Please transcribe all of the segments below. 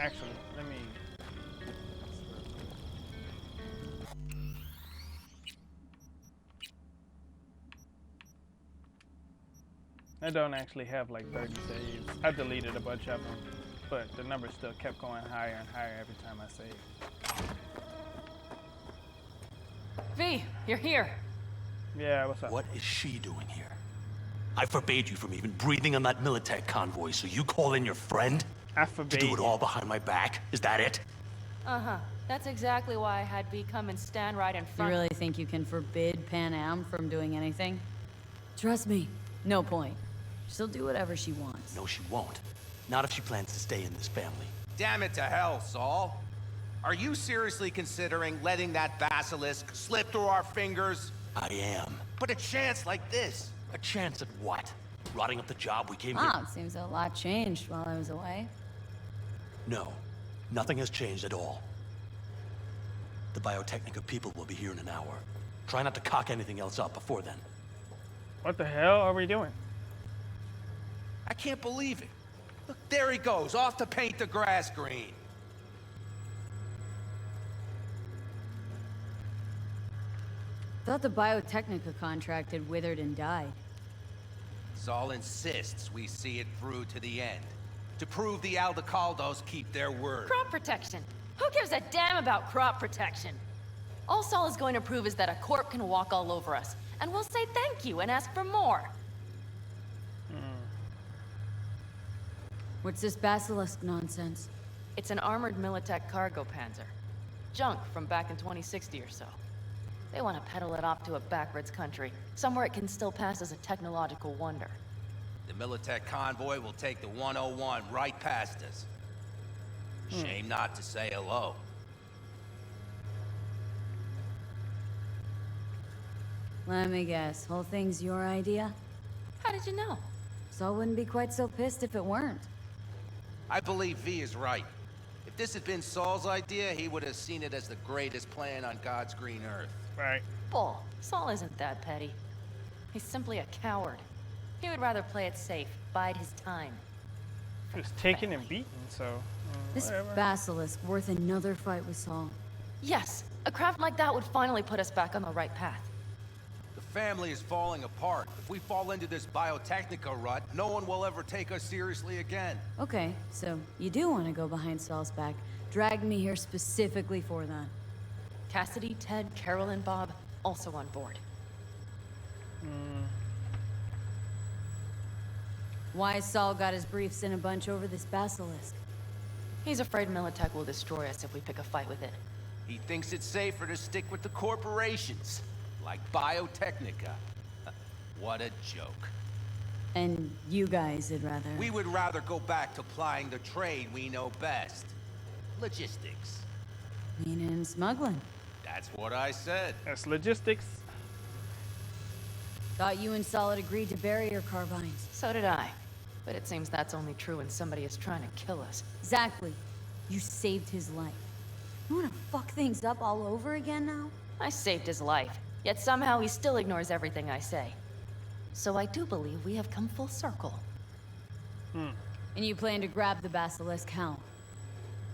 Actually, let me. I don't actually have like 30 saves. I deleted a bunch of them, but the number still kept going higher and higher every time I saved. V, you're here. Yeah, what's up? What is she doing here? I forbade you from even breathing on that Militech convoy, so you call in your friend? I To forbade do it you. all behind my back? Is that it? Uh-huh. That's exactly why I had V come and stand right in You front. really think you can forbid Pan Am from doing anything? Trust me, no point. She'll do whatever she wants. No, she won't. Not if she plans to stay in this family. Damn it to hell, Saul. Are you seriously considering letting that basilisk slip through our fingers? I am. But a chance like this. A chance at what? Rotting up the job we came Wow, here? it seems a lot changed while I was away. No. Nothing has changed at all. The Biotechnica people will be here in an hour. Try not to cock anything else up before then. What the hell are we doing? I can't believe it. Look, there he goes, off to paint the grass green. Thought the Biotechnica contract had withered and died. Saul insists we see it through to the end. To prove the Aldecaldos keep their word. Crop protection. Who gives a damn about crop protection? All Saul is going to prove is that a corp can walk all over us, and we'll say thank you and ask for more. What's this basilisk nonsense? It's an armored Militech cargo panzer. Junk from back in 2060 or so. They want to peddle it off to a backwoods country, somewhere it can still pass as a technological wonder. The Militech convoy will take the 101 right past us. Shame not to say hello. Let me guess, whole thing's your idea? How did you know? Saul wouldn't be quite so pissed if it weren't. I believe V is right. If this had been Saul's idea, he would have seen it as the greatest plan on God's green earth. Right. Bull. Saul isn't that petty. He's simply a coward. He would rather play it safe, bide his time. He was taken and beaten, so This whatever. basilisk worth another fight with Saul. Yes, a craft like that would finally put us back on the right path. The family is falling apart. If we fall into this Biotechnica rut, no one will ever take us seriously again. Okay, so you do want to go behind Saul's back. Drag me here specifically for that. Cassidy, Ted, Carol, and Bob also on board. Why has Saul got his briefs in a bunch over this basilisk? He's afraid Militech will destroy us if we pick a fight with it. He thinks it's safer to stick with the corporations, like Biotechnica. What a joke. And you guys would rather... We would rather go back to plying the trade we know best. Logistics. Meaning and smuggling. That's what I said. That's logistics. Thought you and Saul had agreed to bury your carbines. So did I. But it seems that's only true when somebody is trying to kill us. Exactly. You saved his life. You wanna fuck things up all over again now? I saved his life, yet somehow he still ignores everything I say. So I do believe we have come full circle. And you plan to grab the basilisk how?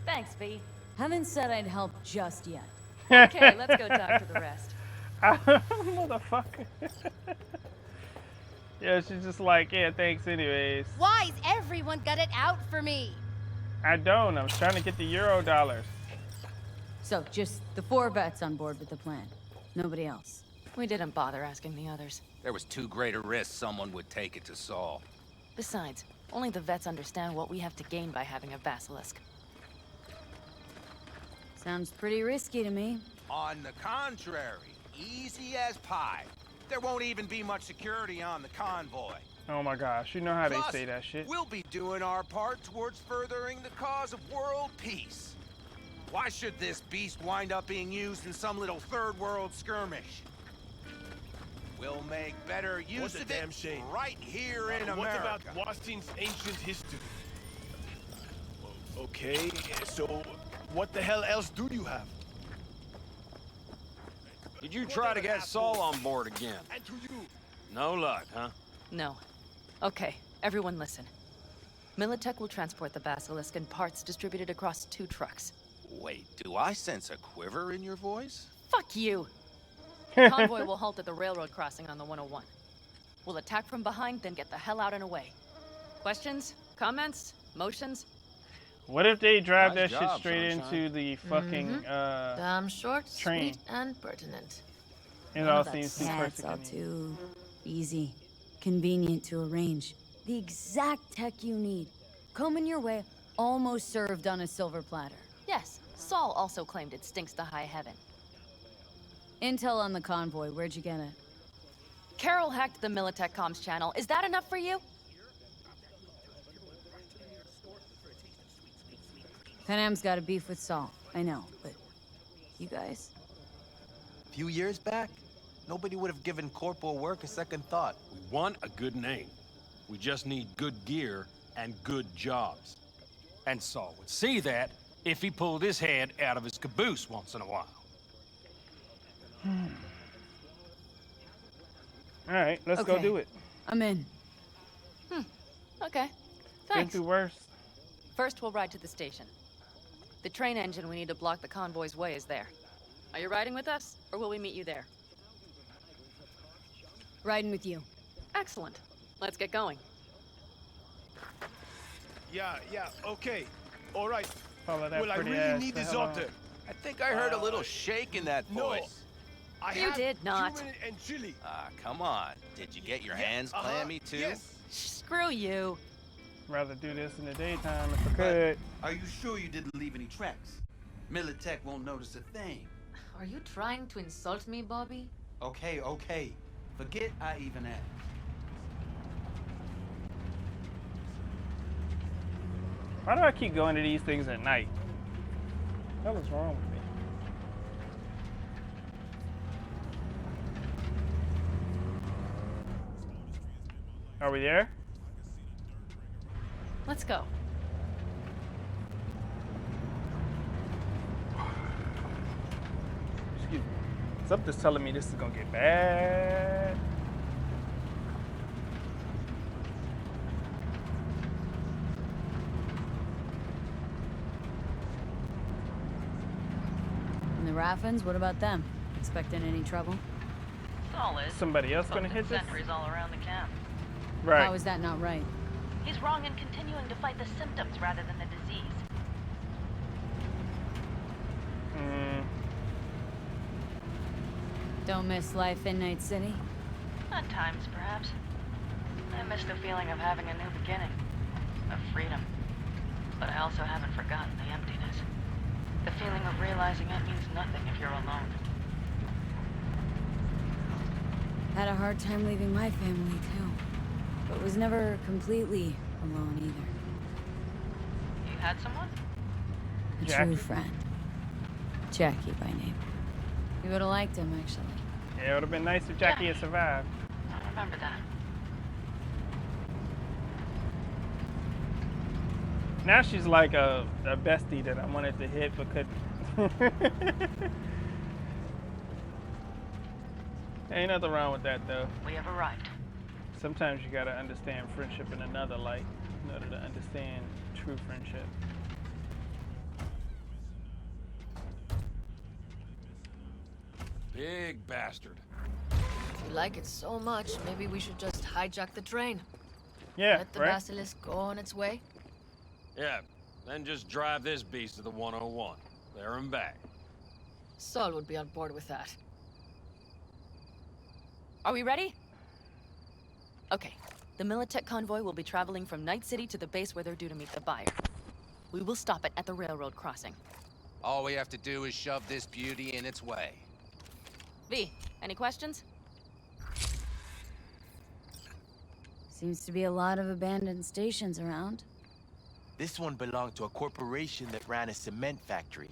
Thanks, V. Haven't said I'd help just yet. Okay, let's go talk to the rest. Motherfucker. Yeah, she's just like, yeah, thanks anyways. Why's everyone got it out for me? I don't. I was trying to get the Euro dollars. So, just the 4 vets on board with the plan. Nobody else. We didn't bother asking the others. There was too great a risk someone would take it to Saul. Besides, only the vets understand what we have to gain by having a basilisk. Sounds pretty risky to me. On the contrary, easy as pie. There won't even be much security on the convoy. Oh my gosh, you know how Plus, they say that shit. we'll be doing our part towards furthering the cause of world peace. Why should this beast wind up being used in some little third world skirmish? We'll make better use What a of damn it shame. right here in What America. about Washington's ancient history? Okay, so what the hell else do you have? Did you try to get Saul on board again? And to you. No luck, huh? No. Okay, everyone listen. Militech will transport the Basilisk and parts distributed across 2 trucks. Wait, do I sense a quiver in your voice? Fuck you! The convoy will halt at the railroad crossing on the 101. We'll attack from behind, then get the hell out and away. Questions? Comments? Motions? What if they drive Nice that job, shit straight Sunshine. into the fucking Damn short, train. sweet, and pertinent. It None all of that seems too Yeah, perfect. it's all to me. too easy. Convenient to arrange. The exact tech you need. Coming your way, almost served on a silver platter. Yes, Saul also claimed it stinks to high heaven. Intel on the convoy, where'd you get it? Carol hacked the Militech comms channel. Is that enough for you? Panam's got a beef with Saul, I know, but you guys? A few years back, nobody would have given corporal work a second thought. We want a good name. We just need good gear and good jobs. And Saul would see that if he pulled his head out of his caboose once in a while. All right, let's go Okay. do it. I'm in. Okay. Been Thanks. through worse. First, we'll ride to the station. The train engine we need to block the convoy's way is there. Are you riding with us, or will we meet you there? Riding with you. Excellent. Let's get going. Yeah, okay. All right. Follow that Well, I pretty really ass need the this hell on. order. I think I heard a little shake in that No. voice. I You have did not. cumin and chili. Ah, come on. Did you get your hands clammy too? Yes. Screw you. Rather do this in the daytime if I could. Are you sure you didn't leave any tracks? Militech won't notice a thing. Are you trying to insult me, Bobby? Okay. Forget I even asked. Why do I keep going to these things at night? What is wrong with me? Are we there? Let's go. Excuse me. Something's telling me this is gonna get bad. And the Raffins, what about them? Expecting any trouble? Saul is. Somebody else gonna hit this? Sentries all around the camp. Right. How is that not right? He's wrong in continuing to fight the symptoms rather than the disease. Don't miss life in Night City? At times, perhaps. I miss the feeling of having a new beginning. Of freedom. But I also haven't forgotten the emptiness. The feeling of realizing it means nothing if you're alone. Had a hard time leaving my family, too. But was never completely alone either. You had someone? A Jackie. true friend. Jackie by name. You would have liked him, actually. Yeah, it would have been nice if Jackie had survived. I remember that. Now she's like a bestie that I wanted to hit but couldn't. Ain't nothing wrong with that though. We have arrived. Sometimes you gotta understand friendship in another light in order to understand true friendship. Big bastard. If you like it so much, maybe we should just hijack the train. Yeah, Let the right? Basilisk go on its way. Yeah, then just drive this beast to the 101. There and back. Saul would be on board with that. Are we ready? Okay. The Militech convoy will be traveling from Night City to the base where they're due to meet the buyer. We will stop it at the railroad crossing. All we have to do is shove this beauty in its way. V, any questions? Seems to be a lot of abandoned stations around. This one belonged to a corporation that ran a cement factory.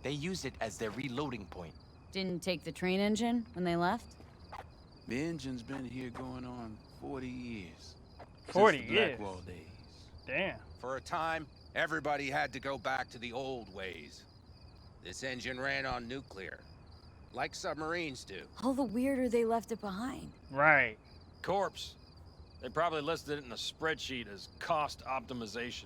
They used it as their reloading point. Didn't take the train engine when they left? The engine's been here going on 40 years. 40 Since the years? Blackwall days. Damn. For a time, everybody had to go back to the old ways. This engine ran on nuclear, like submarines do. All the weirder they left it behind. Right. Corpse. They probably listed it in a spreadsheet as cost optimization.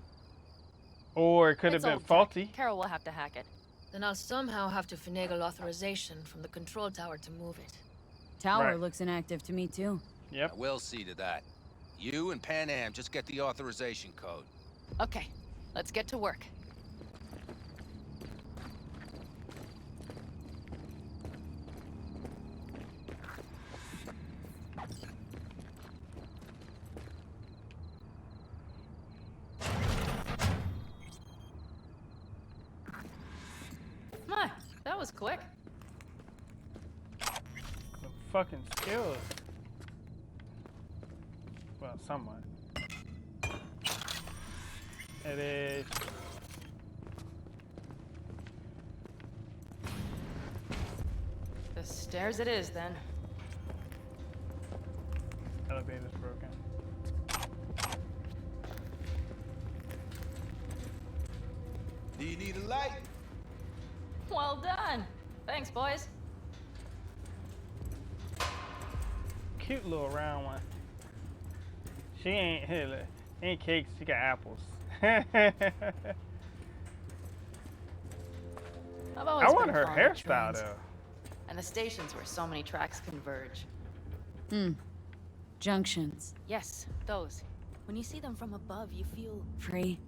Or it could have It's been old tech. faulty. Carol will have to hack it. Then I'll somehow have to finagle authorization from the control tower to move it. Tower Right. looks inactive to me, too. Yep. I will see to that. You and Pan Am just get the authorization code. Okay, let's get to work. My, that was quick. The fucking skills. Well, somewhat. It is. The stairs it is, then. Elevator's broken. Do you need a light? Well done. Thanks, boys. Cute little round one. She ain't here. Look, ain't cakes. She got apples. I've always I been want her fond of hairstyle trains. though. And the stations where so many tracks converge. Junctions. Yes, those. When you see them from above, you feel... Free.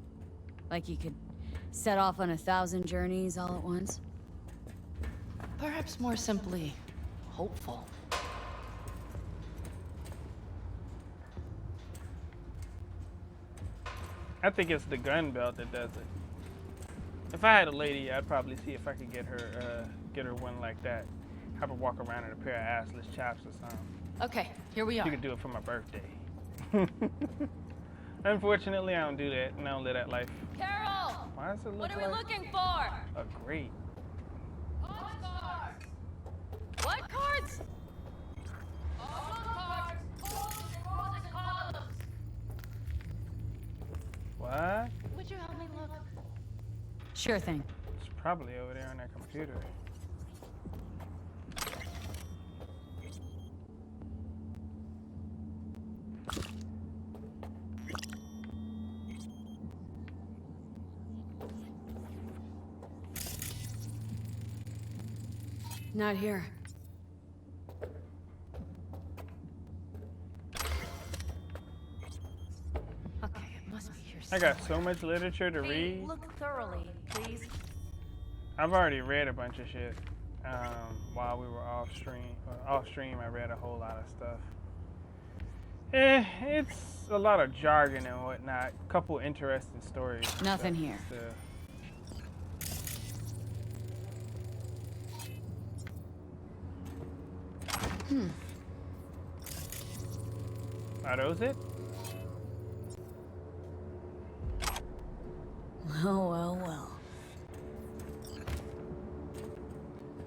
Like you could set off on 1,000 journeys all at once. perhaps more simply, hopeful. I think it's the gun belt that does it. If I had a lady, I'd probably see if I could get her one like that. Have her walk around in a pair of assless chaps or something. Okay, here we are. You could do it for my birthday. Unfortunately, I don't do that, and I don't live that life. Carol! Why does it look What are we like looking for? a grate? Cards! What cards? What? Would you help me look? Sure thing. It's probably over there on that computer. Not here. Okay, it must be here I got so much literature to read. Look thoroughly, please. I've already read a bunch of shit while we were off stream. Off stream, I read a whole lot of stuff. It's a lot of jargon and whatnot. Couple interesting stories. Nothing here. Are those it? Oh, well, well.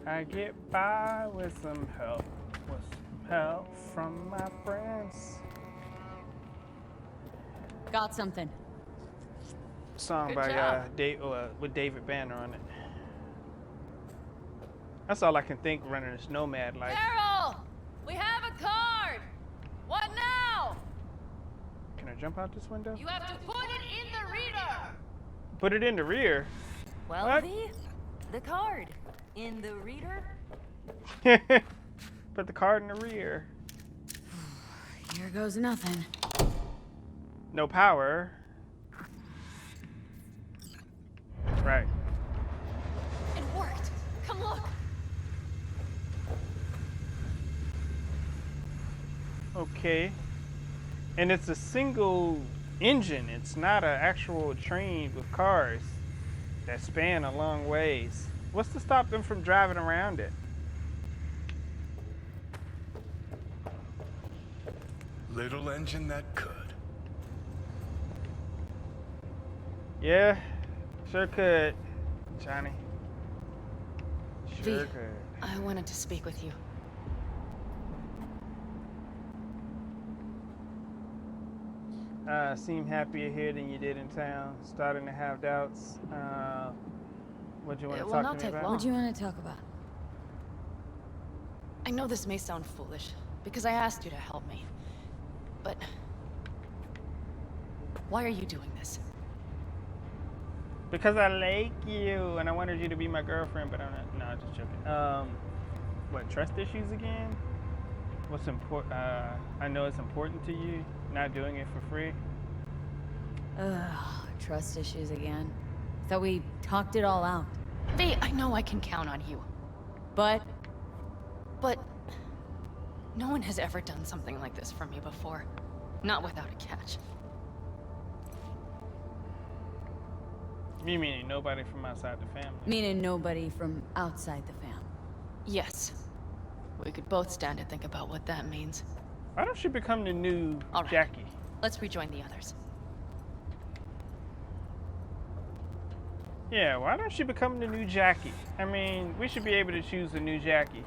I get by with some help from my friends. Got something. Song Good by job. with David Banner on it. That's all I can think running this nomad life. Carol! We have a card! What now? Can I jump out this window? You have to put it in the reader! Put it in the rear. Well, What? the card. In the reader? Put the card in the rear. Here goes nothing. No power. Right. It worked. Come look. Okay. And it's a single engine. It's not an actual train with cars that span a long ways. What's to stop them from driving around it? Little engine that could. Yeah, sure could, Johnny. Sure V, could. I wanted to speak with you. Seem happier here than you did in town. Starting to have doubts. What do you want It to will talk not to me take about? long. What do you want to talk about? I know this may sound foolish, because I asked you to help me. But Why are you doing this? Because I like you and I wanted you to be my girlfriend, but I'm not. No, just joking. What, trust issues again? What's important? I know it's important to you. Not doing it for free. Ugh, trust issues again. Thought we talked it all out. V, I know I can count on you. But But no one has ever done something like this for me before. Not without a catch. You meaning nobody from outside the family? meaning nobody from outside the fam. Yes. We could both stand to think about what that means. Why don't you become the new All right. Jackie? Let's rejoin the others. Yeah, why don't you become the new Jackie? I mean, we should be able to choose a new Jackie.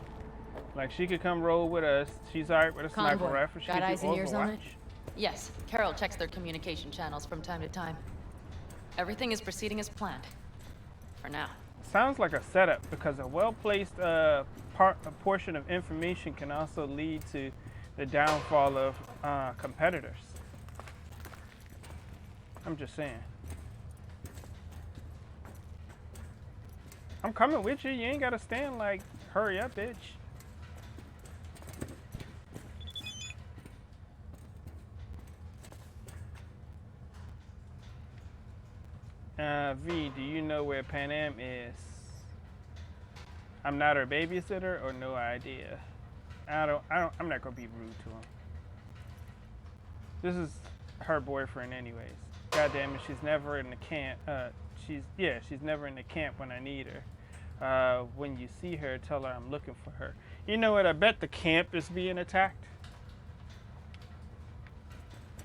Like, she could come roll with us. She's alright with a sniper Convoy. rifle. She Got could eyes do and ears on Overwatch. it? Yes, Carol checks their communication channels from time to time. Everything is proceeding as planned. For now. Sounds like a setup because a well-placed a portion of information can also lead to the downfall of competitors. I'm just saying. I'm coming with you. You ain't gotta stand like, hurry up, bitch. V, do you know where Pan Am is? I'm not her babysitter or no idea. I'm not gonna be rude to him. This is her boyfriend anyways. God damn it, she's never in the camp. She's never in the camp when I need her. When you see her, tell her I'm looking for her. You know what, I bet the camp is being attacked.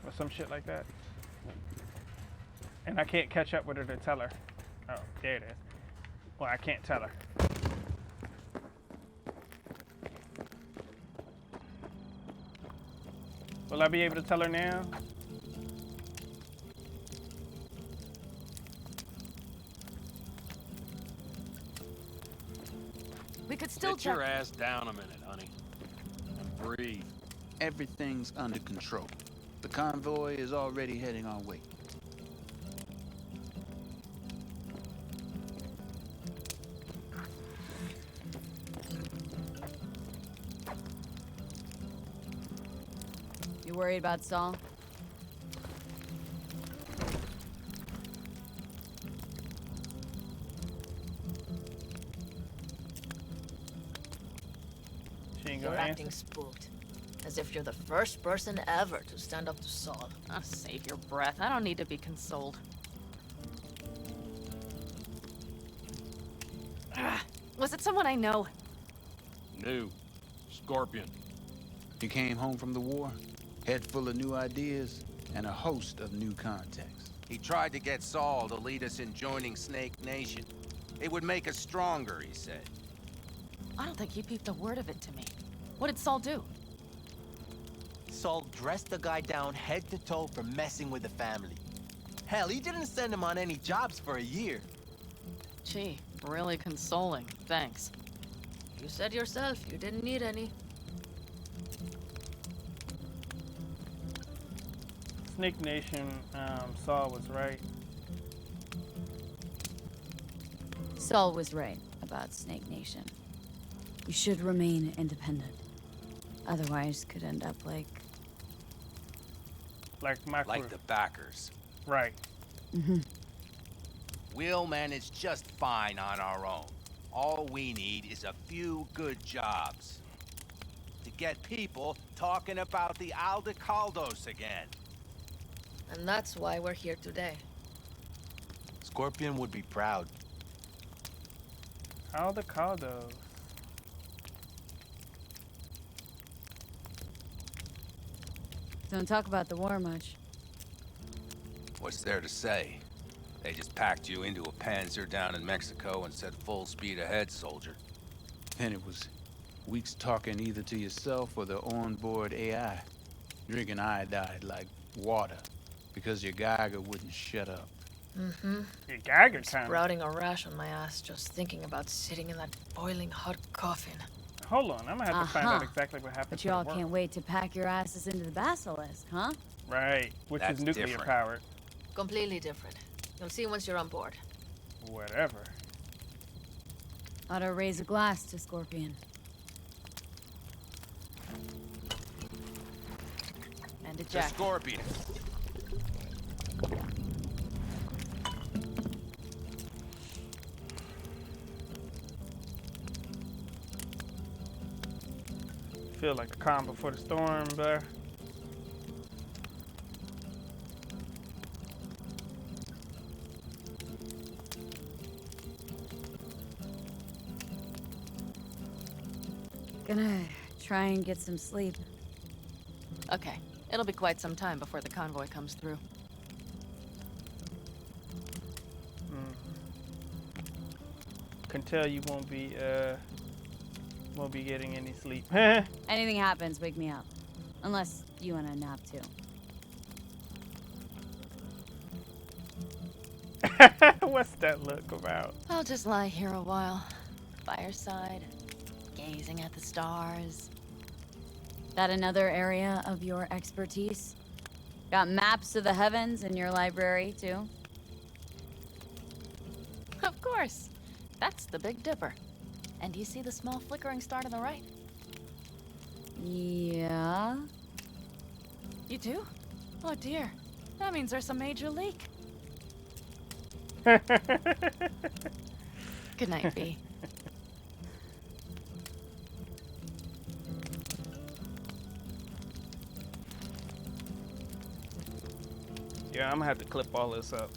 Or some shit like that. And I can't catch up with her to tell her. Oh, there it is. Well, I can't tell her. Will I be able to tell her now? We could still Sit your check. ass down a minute, honey. And breathe. Everything's under control. The convoy is already heading our way. You worried about Saul? She ain't You're gonna acting answer. spooked. As if you're the first person ever to stand up to Saul. Oh, save your breath. I don't need to be consoled. Was it someone I know? New. Scorpion. You came home from the war, head full of new ideas, and a host of new contacts. He tried to get Saul to lead us in joining Snake Nation. It would make us stronger, he said. I don't think he peeped a word of it to me. What did Saul do? Saul dressed the guy down head to toe for messing with the family. Hell, he didn't send him on any jobs for a year. Gee, really consoling. Thanks. You said yourself you didn't need any. Snake Nation, Saul was right. Saul was right about Snake Nation. You should remain independent. Otherwise, could end up like... Like my Like crew. the backers. Right. We'll manage just fine on our own. All we need is a few good jobs. To get people talking about the Aldecaldos again. And that's why we're here today. Scorpion would be proud. How the Caldos. Don't talk about the war much. What's there to say? They just packed you into a Panzer down in Mexico and said full speed ahead, soldier. Then it was weeks talking either to yourself or the onboard AI, drinking iodide like water, because your Geiger wouldn't shut up. Mm-hmm. Your Geiger time. Sprouting a rash on my ass just thinking about sitting in that boiling hot coffin. Hold on, I'm gonna have to find out Uh-huh. exactly what happened But to you all the world. can't wait to pack your asses into the basilisk, huh? Right, which That's is nuclear different. powered. Completely different. You'll see once you're on board. Whatever. Ought to raise a glass to Scorpion. And a The jacket. Scorpion. Feel like a calm before the storm, bruh. Gonna try and get some sleep. Okay. It'll be quite some time before the convoy comes through. Can tell you won't be getting any sleep. Anything happens, wake me up. Unless you want a nap too. What's that look about? I'll just lie here a while. Fireside. Gazing at the stars. That another area of your expertise? Got maps of the heavens in your library too? Of course. That's the Big Dipper. And do you see the small flickering star to the right? Yeah. You do? Oh dear. That means there's a major leak. Good night, B. Yeah, I'm gonna have to clip all this up.